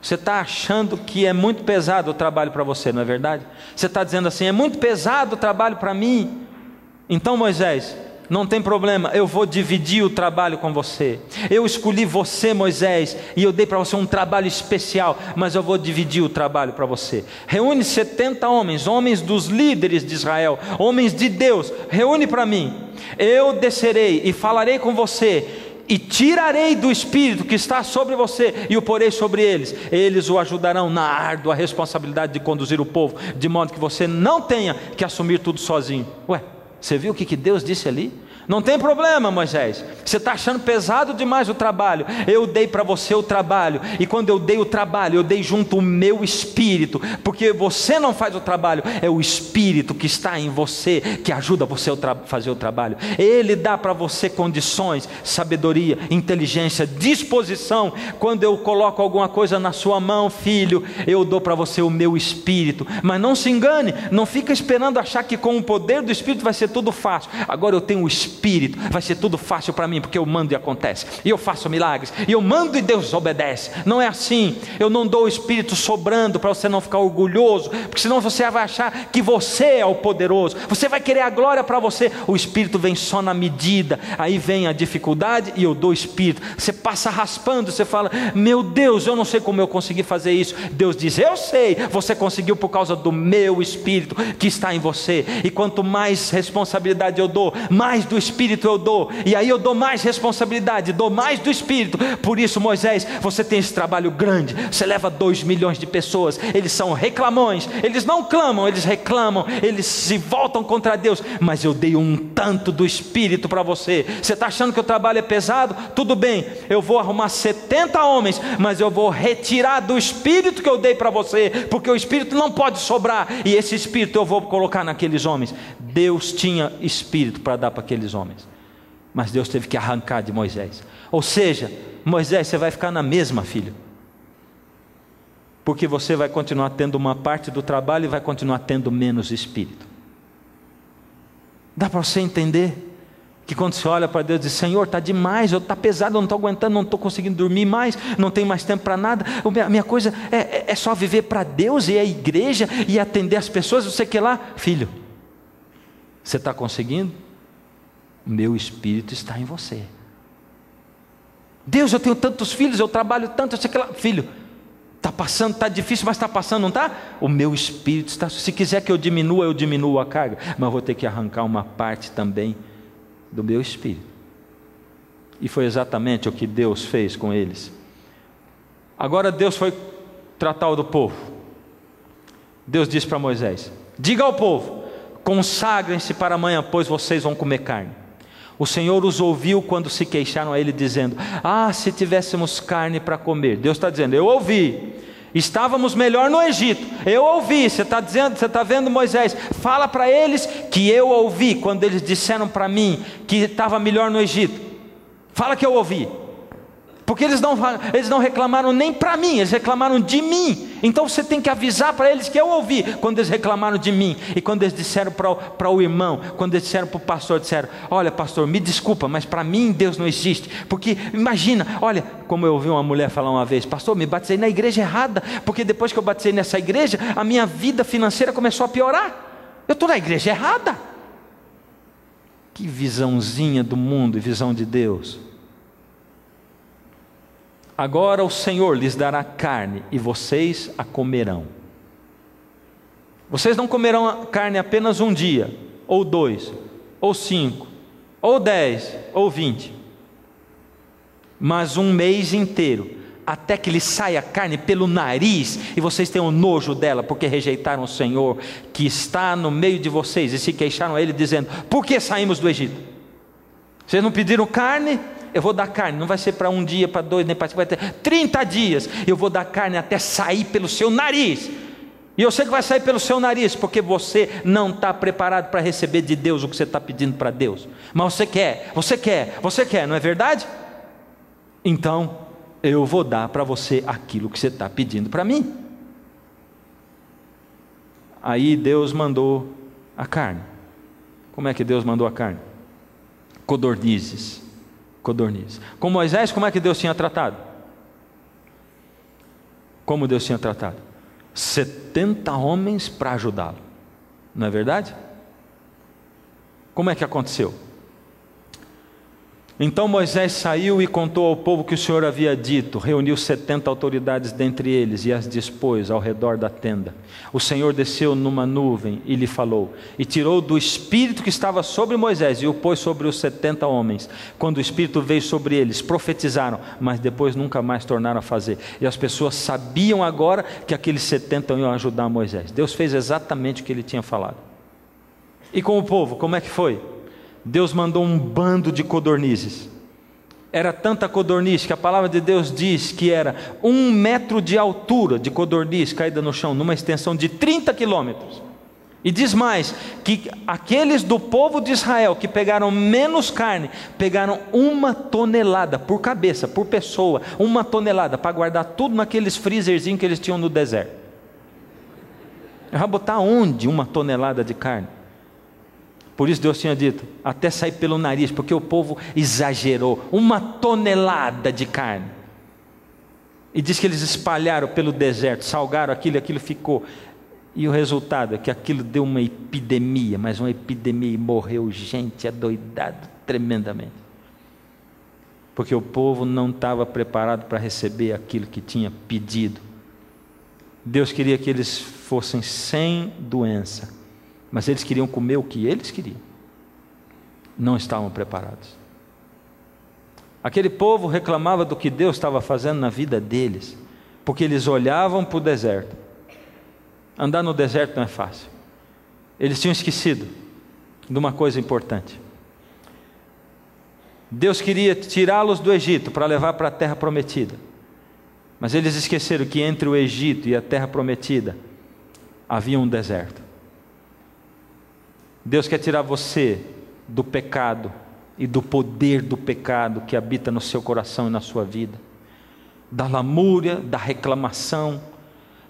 Você está achando que é muito pesado o trabalho para você, não é verdade? Você está dizendo assim, é muito pesado o trabalho para mim. Então, Moisés, não tem problema, eu vou dividir o trabalho com você. Eu escolhi você, Moisés, e eu dei para você um trabalho especial, mas eu vou dividir o trabalho para você. Reúne 70 homens, homens dos líderes de Israel, homens de Deus, reúne para mim. Eu descerei e falarei com você, e tirarei do Espírito que está sobre você, e o porei sobre eles. Eles o ajudarão na árdua responsabilidade de conduzir o povo, de modo que você não tenha que assumir tudo sozinho. Ué, você viu o que Deus disse ali? Não tem problema, Moisés, você está achando pesado demais o trabalho. Eu dei para você o trabalho, e quando eu dei o trabalho, eu dei junto o meu Espírito, porque você não faz o trabalho, é o Espírito que está em você, que ajuda você a fazer o trabalho. Ele dá para você condições, sabedoria, inteligência, disposição. Quando eu coloco alguma coisa na sua mão, filho, eu dou para você o meu Espírito. Mas não se engane, não fica esperando achar que com o poder do Espírito vai ser tudo fácil. Agora eu tenho o Espírito, vai ser tudo fácil para mim, porque eu mando e acontece, e eu faço milagres, e eu mando e Deus obedece. Não é assim. Eu não dou o Espírito sobrando para você não ficar orgulhoso, porque senão você vai achar que você é o poderoso, você vai querer a glória para você. O Espírito vem só na medida. Aí vem a dificuldade e eu dou o Espírito. Você passa raspando, você fala, meu Deus, eu não sei como eu consegui fazer isso. Deus diz, eu sei, você conseguiu por causa do meu Espírito que está em você. E quanto mais responsabilidade eu dou, mais do Espírito eu dou, e aí eu dou mais responsabilidade, dou mais do Espírito. Por isso, Moisés, você tem esse trabalho grande. Você leva 2 milhões de pessoas, eles são reclamões, eles não clamam, eles reclamam, eles se voltam contra Deus, mas eu dei um tanto do Espírito para você. Você está achando que o trabalho é pesado? Tudo bem, eu vou arrumar 70 homens, mas eu vou retirar do Espírito que eu dei para você, porque o Espírito não pode sobrar, e esse Espírito eu vou colocar naqueles homens. Deus tinha Espírito para dar para aqueles homens, mas Deus teve que arrancar de Moisés. Ou seja, Moisés, você vai ficar na mesma, filho, porque você vai continuar tendo uma parte do trabalho e vai continuar tendo menos Espírito. Dá para você entender que quando você olha para Deus e diz, Senhor, está demais, está pesado, eu não estou aguentando, não estou conseguindo dormir mais, não tenho mais tempo para nada, a minha coisa é só viver para Deus e a igreja e atender as pessoas, não sei o que lá. Filho, você está conseguindo? O meu Espírito está em você. Deus, eu tenho tantos filhos, eu trabalho tanto, eu sei que lá. Filho, está passando, está difícil, mas está passando, não está? O meu Espírito está. Se quiser que eu diminuo a carga, mas eu vou ter que arrancar uma parte também do meu Espírito. E foi exatamente o que Deus fez com eles. Agora Deus foi tratar o do povo. Deus disse para Moisés, diga ao povo, consagrem-se para amanhã, pois vocês vão comer carne. O Senhor os ouviu quando se queixaram a Ele, dizendo, se tivéssemos carne para comer. Deus está dizendo, eu ouvi, estávamos melhor no Egito, eu ouvi. Você está dizendo, você está vendo, Moisés, fala para eles que eu ouvi, quando eles disseram para mim que estava melhor no Egito. Fala que eu ouvi, porque eles não reclamaram nem para mim, eles reclamaram de mim. Então você tem que avisar para eles que eu ouvi, quando eles reclamaram de mim. E quando eles disseram para o irmão, quando eles disseram para o pastor, disseram, olha pastor, me desculpa, mas para mim Deus não existe. Porque imagina, olha, como eu ouvi uma mulher falar uma vez, pastor, me batizei na igreja errada, porque depois que eu batizei nessa igreja, a minha vida financeira começou a piorar. Eu estou na igreja errada. Que visãozinha do mundo e visão de Deus. Agora o Senhor lhes dará carne e vocês a comerão. Vocês não comerão a carne apenas um dia, ou 2, ou 5, ou 10, ou 20, mas um mês inteiro, até que lhes saia carne pelo nariz e vocês tenham nojo dela, porque rejeitaram o Senhor que está no meio de vocês e se queixaram a Ele dizendo, por que saímos do Egito? Vocês não pediram carne? Eu vou dar carne, não vai ser para um dia, para 2, nem para 5, vai ter 30 dias, eu vou dar carne até sair pelo seu nariz, e eu sei que vai sair pelo seu nariz, porque você não está preparado para receber de Deus o que você está pedindo para Deus, mas você quer, não é verdade? Então, eu vou dar para você aquilo que você está pedindo para mim. Aí Deus mandou a carne. Como é que Deus mandou a carne? Codornizes. Com Moisés, como é que Deus tinha tratado? como Deus tinha tratado? 70 homens para ajudá-lo. Não é verdade? Como é que aconteceu? Então Moisés saiu e contou ao povo que o Senhor havia dito, reuniu 70 autoridades dentre eles e as dispôs ao redor da tenda. O Senhor desceu numa nuvem e lhe falou, e tirou do Espírito que estava sobre Moisés e o pôs sobre os 70 homens. Quando o Espírito veio sobre eles, profetizaram, mas depois nunca mais tornaram a fazer. E as pessoas sabiam agora que aqueles 70 iam ajudar Moisés. Deus fez exatamente o que ele tinha falado. E com o povo, como é que foi? Deus mandou um bando de codornizes. Era tanta codorniz que a palavra de Deus diz que era 1 metro de altura de codorniz caída no chão, numa extensão de 30 quilômetros. E diz mais, que aqueles do povo de Israel que pegaram menos carne, pegaram 1 tonelada por cabeça, por pessoa, 1 tonelada, para guardar tudo naqueles freezerzinhos que eles tinham no deserto. Vai botar onde 1 tonelada de carne? Por isso Deus tinha dito, até sair pelo nariz, porque o povo exagerou, 1 tonelada de carne. E diz que eles espalharam pelo deserto, salgaram aquilo e aquilo ficou. E o resultado é que aquilo deu uma epidemia, mas uma epidemia, e morreu gente adoidado tremendamente. Porque o povo não estava preparado para receber aquilo que tinha pedido. Deus queria que eles fossem sem doença, mas eles queriam comer o que eles queriam. Não estavam preparados. Aquele povo reclamava do que Deus estava fazendo na vida deles, porque eles olhavam para o deserto. Andar no deserto não é fácil. Eles tinham esquecido de uma coisa importante. Deus queria tirá-los do Egito para levar para a terra prometida, mas eles esqueceram que entre o Egito e a terra prometida havia um deserto. Deus quer tirar você do pecado e do poder do pecado que habita no seu coração e na sua vida, da lamúria, da reclamação,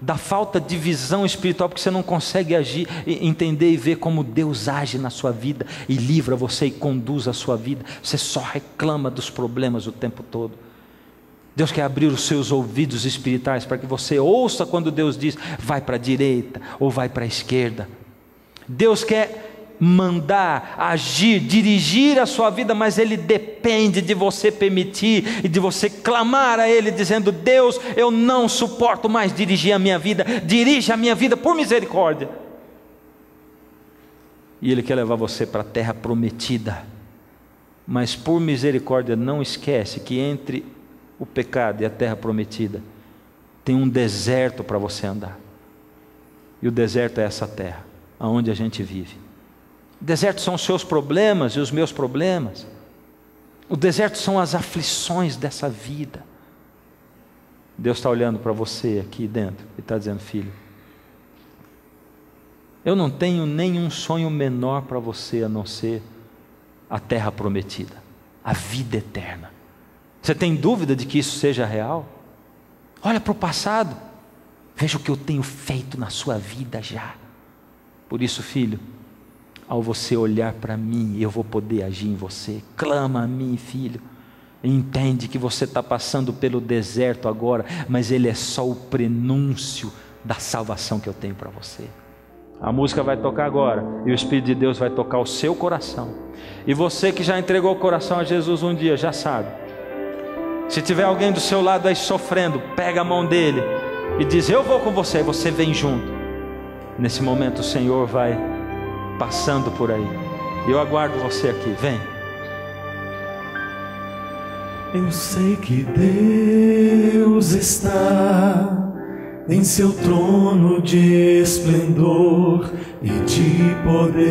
da falta de visão espiritual, porque você não consegue agir, entender e ver como Deus age na sua vida e livra você e conduz a sua vida. Você só reclama dos problemas o tempo todo. Deus quer abrir os seus ouvidos espirituais para que você ouça quando Deus diz vai para a direita ou vai para a esquerda. Deus quer mandar, agir, dirigir a sua vida, mas Ele depende de você permitir e de você clamar a Ele, dizendo: Deus, eu não suporto mais dirigir a minha vida, dirige a minha vida por misericórdia. E Ele quer levar você para a terra prometida, mas por misericórdia não esquece que entre o pecado e a terra prometida tem um deserto para você andar, e o deserto é essa terra aonde a gente vive. O deserto são os seus problemas e os meus problemas. O deserto são as aflições dessa vida. Deus está olhando para você aqui dentro e está dizendo: filho, eu não tenho nenhum sonho menor para você a não ser a terra prometida, a vida eterna. Você tem dúvida de que isso seja real? Olha para o passado, veja o que eu tenho feito na sua vida já. Por isso, filho, ao você olhar para mim, eu vou poder agir em você. Clama a mim, filho. Entende que você está passando pelo deserto agora, mas ele é só o prenúncio da salvação que eu tenho para você. A música vai tocar agora, e o Espírito de Deus vai tocar o seu coração. E você que já entregou o coração a Jesus um dia, já sabe. Se tiver alguém do seu lado aí sofrendo, pega a mão dele e diz: eu vou com você, você vem junto. Nesse momento o Senhor vai passando por aí. Eu aguardo você aqui, vem. Eu sei que Deus está em seu trono de esplendor e de poder,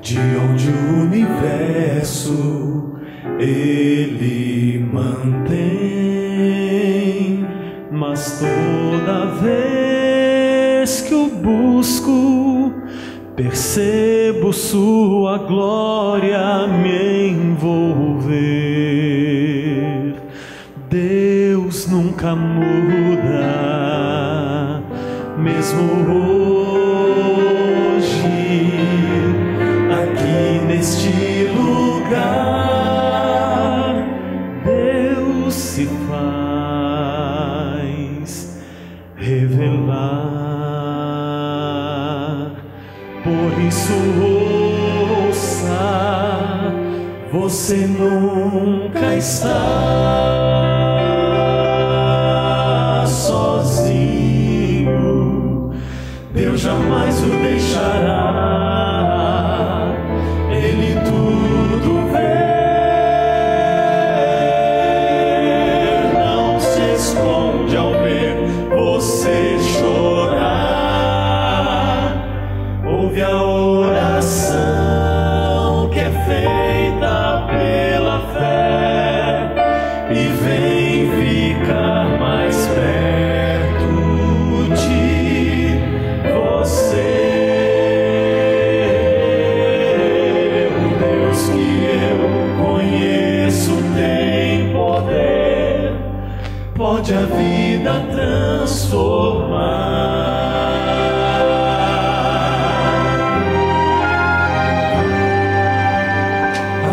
de onde o universo Ele mantém. Mas toda vez que o busco, percebo sua glória me envolver. Deus nunca muda, mesmo hoje, aqui neste lugar, Deus se faz lar. Por isso ouça, você nunca está sozinho. Deus jamais o deixará, Ele tudo vê. Não se esconde ao ver você chorar. Ouve a oração que é feita pela fé e vem ficar mais perto de você. O Deus que eu conheço tem poder, pode a vida transformar.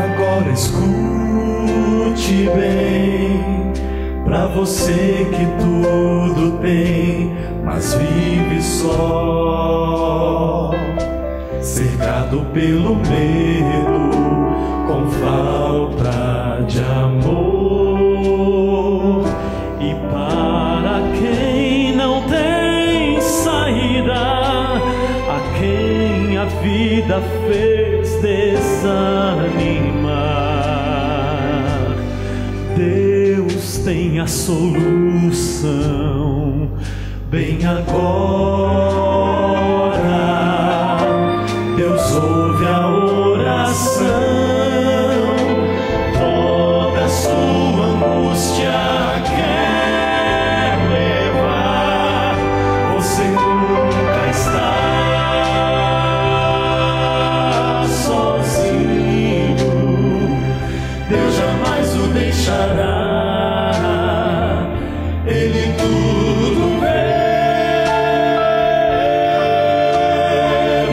Agora escute bem, pra você que tudo tem, mas vive só, cercado pelo medo, com falta de amor. E para quem não tem saída, a quem a vida fez desanimar, Deus tem a solução bem agora. Deus ouve a oração, toda a sua angústia quer levar. Você nunca está sozinho, Deus jamais o deixará, Ele tudo vê.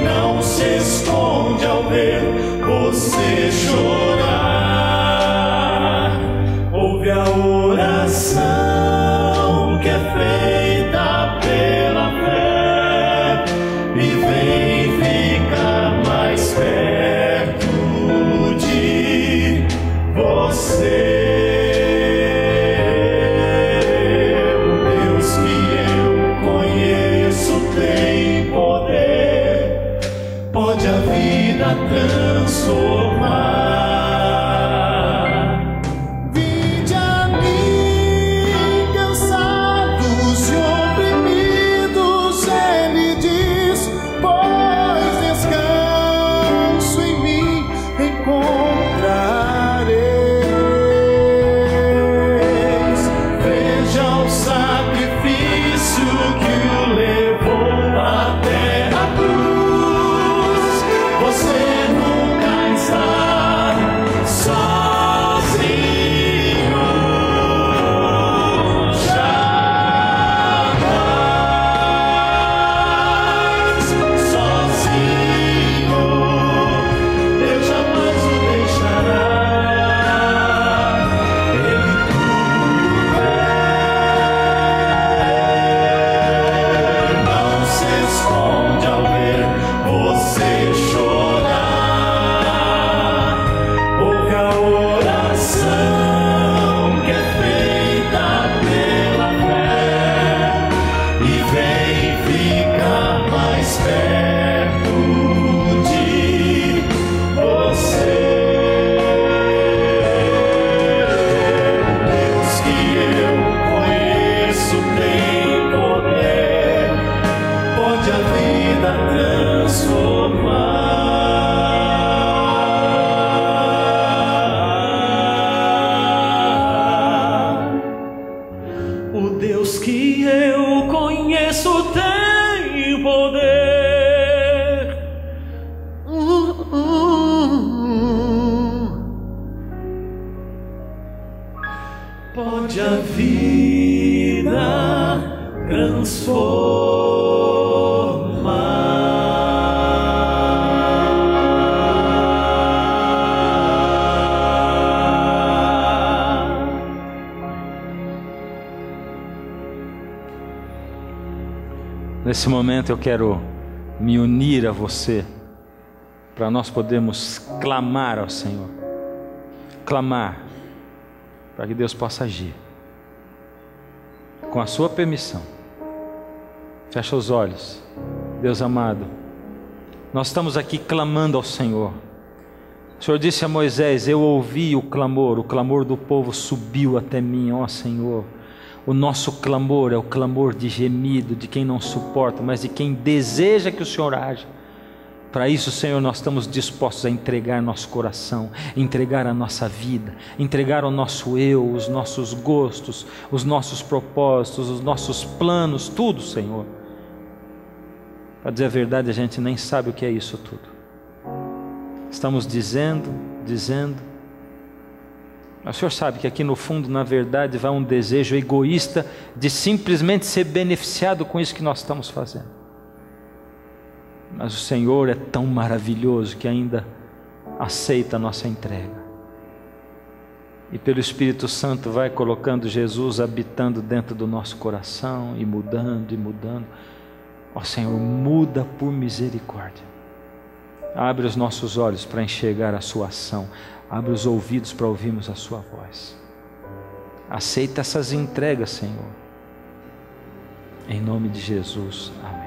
Não se esconde ao ver Nesse momento eu quero me unir a você, para nós podermos clamar ao Senhor, clamar, para que Deus possa agir, com a sua permissão. Fecha os olhos. Deus amado, nós estamos aqui clamando ao Senhor. O Senhor disse a Moisés: eu ouvi o clamor do povo subiu até mim, ó Senhor. O nosso clamor é o clamor de gemido, de quem não suporta, mas de quem deseja que o Senhor haja. Para isso, Senhor, nós estamos dispostos a entregar nosso coração, entregar a nossa vida, entregar o nosso eu, os nossos gostos, os nossos propósitos, os nossos planos, tudo, Senhor. Para dizer a verdade, a gente nem sabe o que é isso tudo. Estamos dizendo, mas o Senhor sabe que aqui no fundo, na verdade, vai um desejo egoísta de simplesmente ser beneficiado com isso que nós estamos fazendo. Mas o Senhor é tão maravilhoso que ainda aceita a nossa entrega. E pelo Espírito Santo vai colocando Jesus habitando dentro do nosso coração e mudando. Ó Senhor, muda por misericórdia. Abre os nossos olhos para enxergar a sua ação. Abre os ouvidos para ouvirmos a sua voz. Aceita essas entregas, Senhor. Em nome de Jesus. Amém.